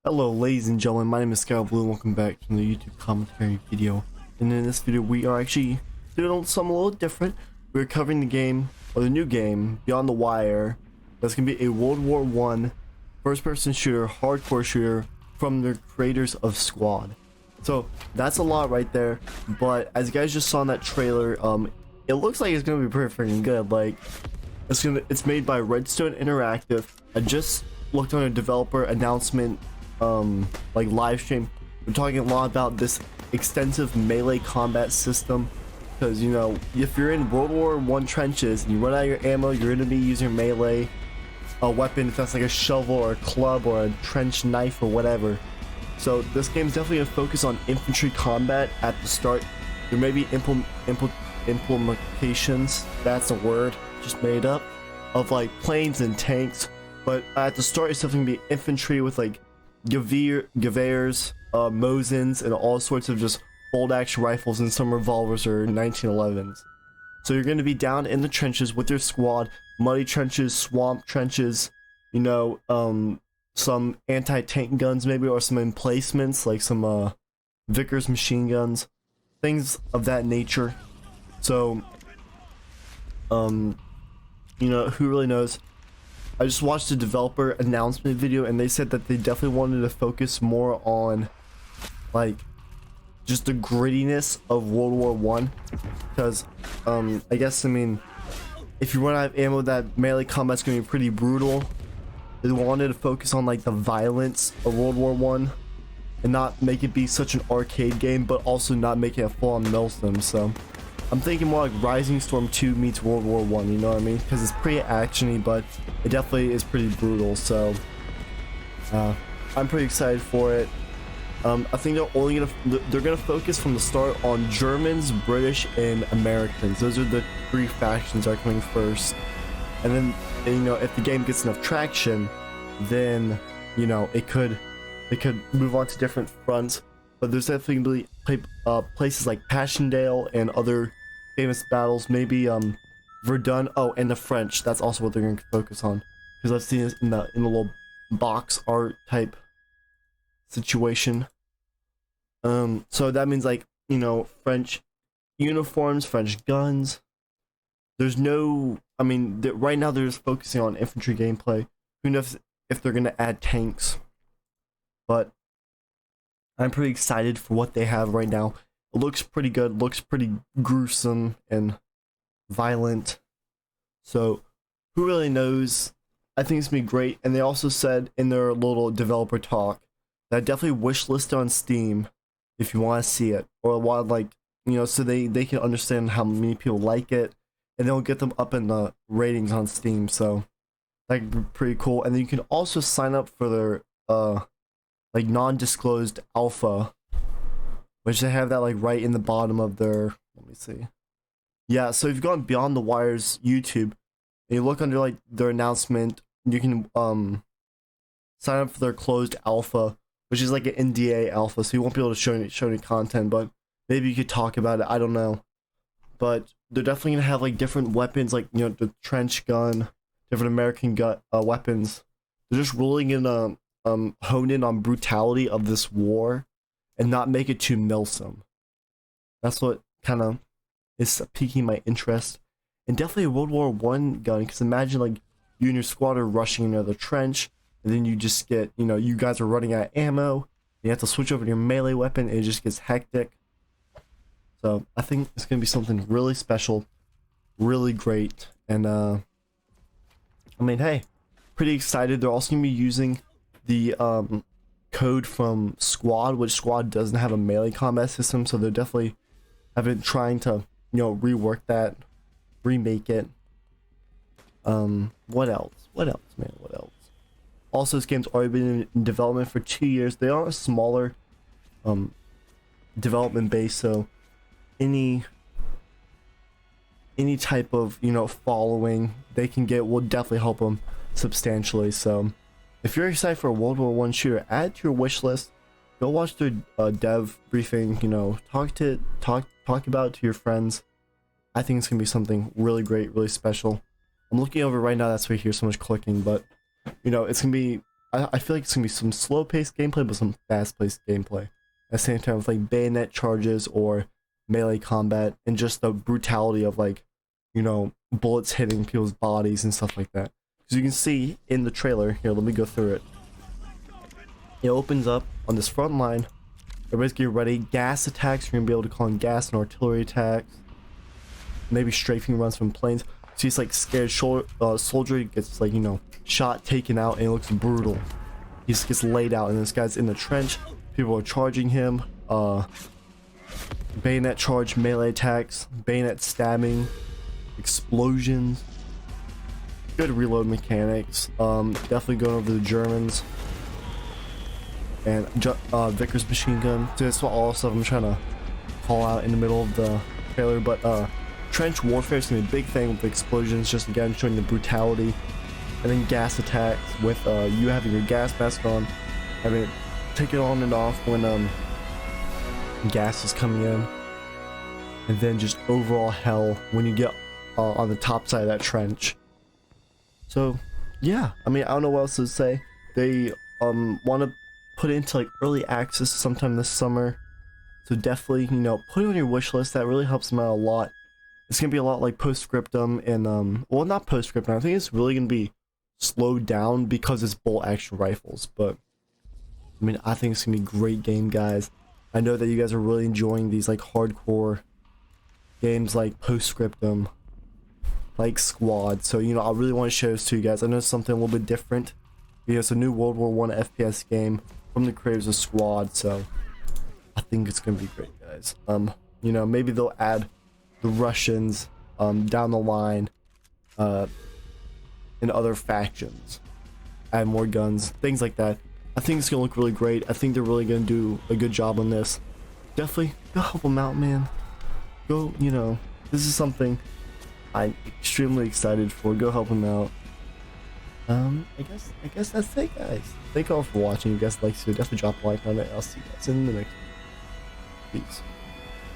Hello ladies and gentlemen, my name is Sky Blue and welcome back to the YouTube commentary video. And in this video we are actually doing something a little different. We're covering the game, or the new game, Beyond the Wire. That's going to be a World War I first-person shooter, hardcore shooter from the creators of Squad. So that's a lot right there, but as you guys just saw in that trailer, it looks like it's going to be pretty freaking good. Like, it's made by Redstone Interactive. I just looked on a developer announcement like live stream. We're talking a lot about this extensive melee combat system, because you know, if you're in World War I trenches and you run out of your ammo, you're going to be using melee weapon, if that's like a shovel or a club or a trench knife or whatever. So this game is definitely going to focus on infantry combat at the start. There may be implementations, that's a word just made up, of like planes and tanks, but at the start it's definitely going to be infantry with like Geweers, Mosins, and all sorts of just bolt action rifles, and some revolvers or 1911s. So you're going to be down in the trenches with your squad, muddy trenches, swamp trenches, you know, some anti-tank guns maybe, or some emplacements like some Vickers machine guns, things of that nature. So you know, who really knows. I just watched a developer announcement video and they said that they definitely wanted to focus more on like just the grittiness of World War I, because I guess, I mean, if you run out of ammo, that melee combat's gonna be pretty brutal. They wanted to focus on like the violence of World War I and not make it be such an arcade game, but also not make it a full-on Milsim. So I'm thinking more like Rising Storm 2 meets World War I, you know what I mean? Because it's pretty actiony, but it definitely is pretty brutal. So I'm pretty excited for it. I think they're gonna focus from the start on Germans, British, and Americans. Those are the three factions that are coming first. And then, you know, if the game gets enough traction, then you know it could move on to different fronts. But there's definitely places like Passchendaele and other famous battles, maybe Verdun. Oh, and the French. That's also what they're going to focus on, because I've seen it in the little box art type situation. So that means, like, you know, French uniforms, French guns. There's no, I mean, right now they're just focusing on infantry gameplay. Who knows if they're going to add tanks, but I'm pretty excited for what they have right now. It looks pretty good, looks pretty gruesome and violent. So who really knows? I think it's gonna be great. And they also said in their little developer talk that definitely wishlist on Steam if you want to see it, or want, like, you know, so they can understand how many people like it, and they'll get them up in the ratings on Steam. So that could be pretty cool. And then you can also sign up for their like non-disclosed alpha, which they have that like right in the bottom of their, let me see. Yeah, so if you've gone Beyond the Wire's YouTube and you look under like their announcement, you can sign up for their closed alpha, which is like an NDA alpha, so you won't be able to show any content, but maybe you could talk about it, I don't know. But they're definitely gonna have like different weapons, like, you know, the trench gun, different American gun weapons. They're just really gonna hone in on brutality of this war and not make it too Milsim. That's what kind of is piquing my interest. And definitely a World War I gun, because imagine like you and your squad are rushing into the trench, and then you just get, you know, you guys are running out of ammo, you have to switch over to your melee weapon, and it just gets hectic. So I think it's gonna be something really special, really great. And I mean, hey, pretty excited. They're also gonna be using the code from Squad, which Squad doesn't have a melee combat system, so they're definitely trying to, you know, rework that, remake it. What else, man, what else? Also, this game's already been in development for 2 years. They are a smaller development base, so any type of, you know, following they can get will definitely help them substantially. So if you're excited for a World War I shooter, add to your wish list. Go watch their dev briefing, you know, talk about it to your friends. I think it's gonna be something really great, really special. I'm looking over right now, that's why you hear so much clicking, but you know, it's gonna be I feel like it's gonna be some slow-paced gameplay, but some fast-paced gameplay. At the same time with like bayonet charges or melee combat, and just the brutality of like, you know, bullets hitting people's bodies and stuff like that. As you can see in the trailer, here, let me go through it. It opens up on this front line. Everybody's getting ready. Gas attacks, you're gonna be able to call in gas and artillery attacks. Maybe strafing runs from planes. So he's like scared soldier gets like, you know, shot, taken out, and it looks brutal. He just gets laid out, and this guy's in the trench. People are charging him. Bayonet charge, melee attacks, bayonet stabbing, explosions. Good reload mechanics. Definitely going over the Germans. And Vickers machine gun. So that's all stuff I'm trying to call out in the middle of the trailer. But trench warfare is gonna be a big thing with explosions, just again showing the brutality. And then gas attacks with you having your gas mask on, having it take it on and off when gas is coming in. And then just overall hell when you get on the top side of that trench. So yeah, I mean, I don't know what else to say. They want to put it into like early access sometime this summer, so definitely, you know, put it on your wish list. That really helps them out a lot. It's gonna be a lot like Postscriptum and well, not Postscriptum, I think it's really gonna be slowed down because it's bolt action rifles. But I mean, I think it's gonna be a great game, guys. I know that you guys are really enjoying these like hardcore games like Postscriptum, like Squad. So, you know, I really want to share this to you guys. I know something a little bit different. You know, it's a new World War 1 FPS game from the creators of Squad, so I think it's gonna be great, guys. You know, maybe they'll add the Russians down the line in other factions, add more guns, things like that. I think it's gonna look really great. I think they're really gonna do a good job on this. Definitely go help them out, man. Go, you know, this is something I'm extremely excited for. Go help them out. I guess that's it, guys. Thank you all for watching. If you guys like to, definitely drop a like on it. I'll see you guys in the next one. Peace.